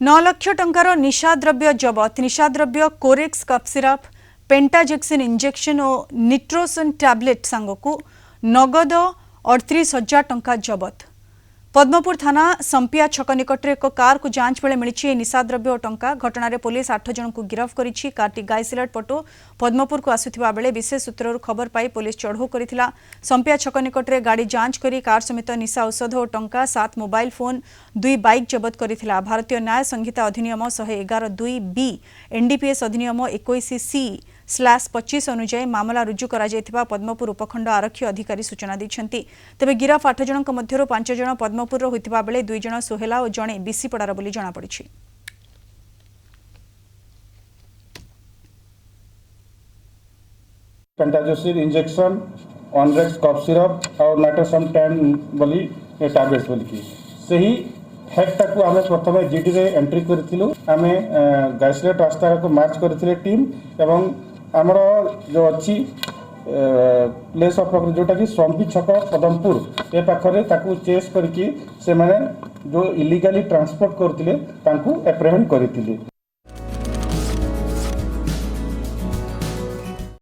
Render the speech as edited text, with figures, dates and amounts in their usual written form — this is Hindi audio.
9 लाख टंकार निशाद्रव्य जबत। निशाद्रव्य कोरेक्स कफ सिरप, पेंटाजेक्सिन इंजेक्शन और निट्रोसन टैबलेट सांगकू नगद 38,000 टंका जबत। पद्मपुर थाना संपिया छक निकट एक कार को जांच बेले मिली निशाद्रव्य और टंका। घटना रे पुलिस 8 जन को गिरफ्त करिछि। कारटी गाइसिलेट पटो पद्मपुर को आसुथिबा बेले विशेष सूत्रରୁ खबर पाई पुलिस चढ़ऊ करिथिला। संपिया छक निकट रे गाड़ी जांच करी कार समेत निशा औषध और टंका 7 मोबाइल फोन 2 बाइक जबत करिथिला। भारतीय न्याय संहिता अधिनियम 111(2)(b) एनडीपीएस अधिनियम 21(c)/25 अनुसार मामला रुजु करा जायथिबा पद्मपुर उपखंड आरक्षी अधिकारी सूचना दैछन्ति। तबे गिरफ 8 जनक मध्यरो 5 जन पद्मपुर होइतिबा बेले 2 जन सोहेला और जणे बिसीपड़ार बोली जणा पड़िछि। पेंटाजेक्सिन इंजेक्शन, ऑनरेक्स कफ सिरप और नाइट्रोसन 10 बोली टैबलेट्स बोली की सही फैक्टा को आमे प्रथमे जीडी रे एंट्री करथिलु। आमे गाइसलेट रास्ता को मार्च करथिले टीम एवं हमर जो अछि प्लेस ऑफ जोटा कि संपी छक पदमपुर ए पाखरे ताकू चेस करके से माने जो इलीगली ट्रांसपोर्ट करथिले तांकू एप्रेहेंड करथिले।